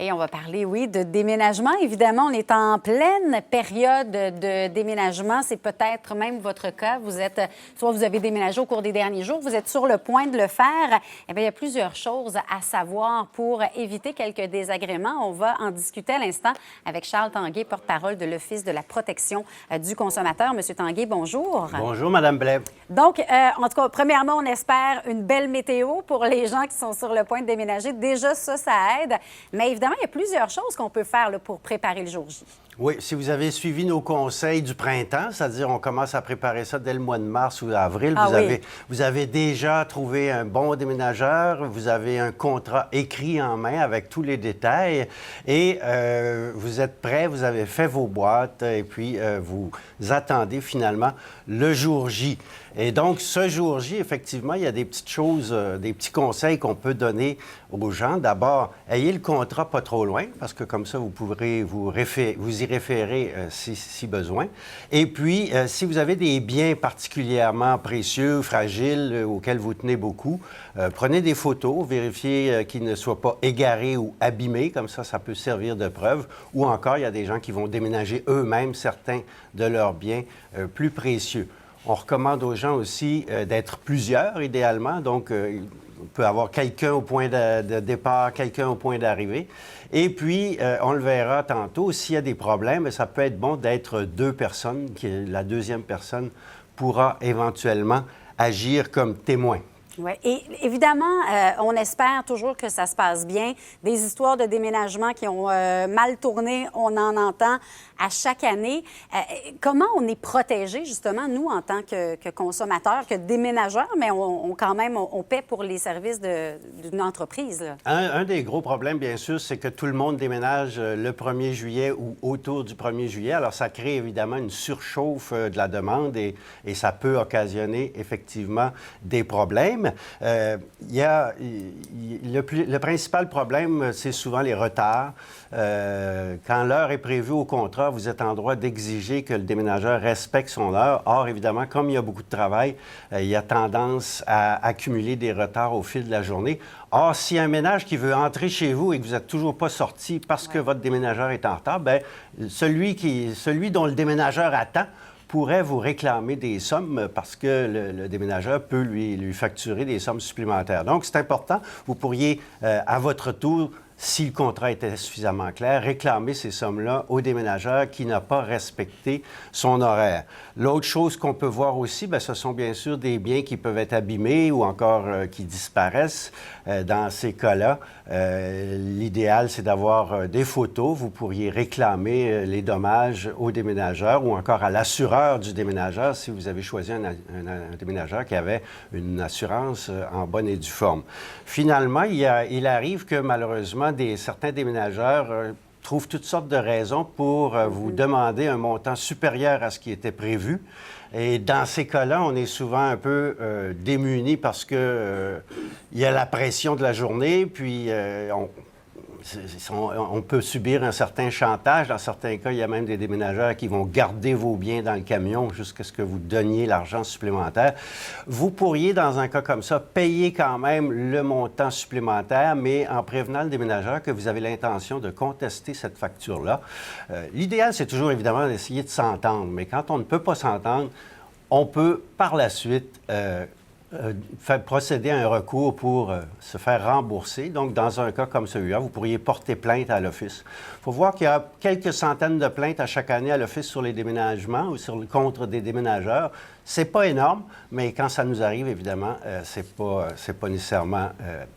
Et on va parler, oui, de déménagement. Évidemment, on est en pleine période de déménagement. C'est peut-être même votre cas. Soit vous avez déménagé au cours des derniers jours, vous êtes sur le point de le faire. Eh bien, il y a plusieurs choses à savoir pour éviter quelques désagréments. On va en discuter à l'instant avec Charles Tanguay, porte-parole de l'Office de la protection du consommateur. Monsieur Tanguay, bonjour. Bonjour, Mme Blais. Donc, en tout cas, premièrement, on espère une belle météo pour les gens qui sont sur le point de déménager. Déjà, ça aide. Mais évidemment, il y a plusieurs choses qu'on peut faire là, pour préparer le jour J. Oui, si vous avez suivi nos conseils du printemps, c'est-à-dire on commence à préparer ça dès le mois de mars ou avril, vous avez déjà trouvé un bon déménageur, vous avez un contrat écrit en main avec tous les détails et vous êtes prêts, vous avez fait vos boîtes et puis vous attendez finalement le jour J. Et donc, ce jour J, effectivement, il y a des petites choses, des petits conseils qu'on peut donner aux gens. D'abord, ayez le contrat pas trop loin, parce que comme ça, vous pourrez vous y référer si besoin. Et puis, si vous avez des biens particulièrement précieux, fragiles, auxquels vous tenez beaucoup, prenez des photos, vérifiez qu'ils ne soient pas égarés ou abîmés. Comme ça peut servir de preuve. Ou encore, il y a des gens qui vont déménager eux-mêmes certains de leurs biens plus précieux. On recommande aux gens aussi d'être plusieurs, idéalement. Donc, on peut avoir quelqu'un au point de départ, quelqu'un au point d'arrivée. Et puis, on le verra tantôt, s'il y a des problèmes, ça peut être bon d'être deux personnes. La deuxième personne pourra éventuellement agir comme témoin. Oui. Et évidemment, on espère toujours que ça se passe bien. Des histoires de déménagement qui ont mal tourné, on en entend à chaque année. Comment on est protégé, justement, nous, en tant que consommateurs, que déménageurs, mais on paie pour les services d'une entreprise, là? Un des gros problèmes, bien sûr, c'est que tout le monde déménage le 1er juillet ou autour du 1er juillet. Alors, ça crée évidemment une surchauffe de la demande et ça peut occasionner effectivement des problèmes. Le principal problème, c'est souvent les retards. Quand l'heure est prévue au contrat, vous êtes en droit d'exiger que le déménageur respecte son heure. Or, évidemment, comme il y a beaucoup de travail, il y a tendance à accumuler des retards au fil de la journée. Or, s'il y a un ménage qui veut entrer chez vous et que vous n'êtes toujours pas sorti parce que votre déménageur est en retard, bien, celui dont le déménageur attend pourrait vous réclamer des sommes parce que le déménageur peut lui facturer des sommes supplémentaires. Donc, c'est important. Vous pourriez, à votre tour, si le contrat était suffisamment clair, réclamer ces sommes-là au déménageur qui n'a pas respecté son horaire. L'autre chose qu'on peut voir aussi, bien, ce sont bien sûr des biens qui peuvent être abîmés ou encore qui disparaissent. Dans ces cas-là, l'idéal, c'est d'avoir des photos. Vous pourriez réclamer les dommages au déménageur ou encore à l'assureur du déménageur si vous avez choisi un déménageur qui avait une assurance en bonne et due forme. Finalement, il arrive que malheureusement, certains déménageurs trouvent toutes sortes de raisons pour vous demander un montant supérieur à ce qui était prévu. Et dans ces cas-là, on est souvent un peu démunis parce que il y a la pression de la journée, puis on peut subir un certain chantage. Dans certains cas, il y a même des déménageurs qui vont garder vos biens dans le camion jusqu'à ce que vous donniez l'argent supplémentaire. Vous pourriez, dans un cas comme ça, payer quand même le montant supplémentaire, mais en prévenant le déménageur que vous avez l'intention de contester cette facture-là. L'idéal, c'est toujours évidemment d'essayer de s'entendre, mais quand on ne peut pas s'entendre, on peut par la suite procéder à un recours pour se faire rembourser. Donc, dans un cas comme celui-là, vous pourriez porter plainte à l'Office. Il faut voir qu'il y a quelques centaines de plaintes à chaque année à l'Office sur les déménagements ou contre des déménageurs. C'est pas énorme, mais quand ça nous arrive, évidemment, c'est pas nécessairement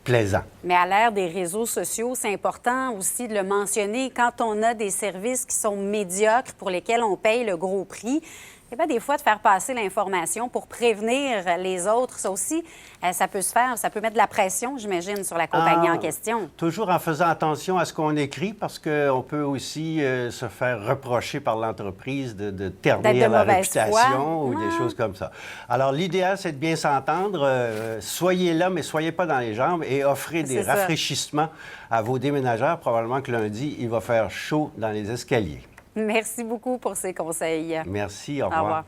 plaisant. Mais à l'ère des réseaux sociaux, c'est important aussi de le mentionner. Quand on a des services qui sont médiocres pour lesquels on paye le gros prix, eh bien, des fois, de faire passer l'information pour prévenir les autres, ça aussi, ça peut se faire. Ça peut mettre de la pression, j'imagine, sur la compagnie en question. Toujours en faisant attention à ce qu'on écrit, parce qu'on peut aussi se faire reprocher par l'entreprise de ternir la réputation ou des choses comme ça. Alors, l'idéal, c'est de bien s'entendre. Soyez là, mais soyez pas dans les jambes et offrez des rafraîchissements à vos déménageurs. Probablement que lundi, il va faire chaud dans les escaliers. Merci beaucoup pour ces conseils. Merci, au revoir.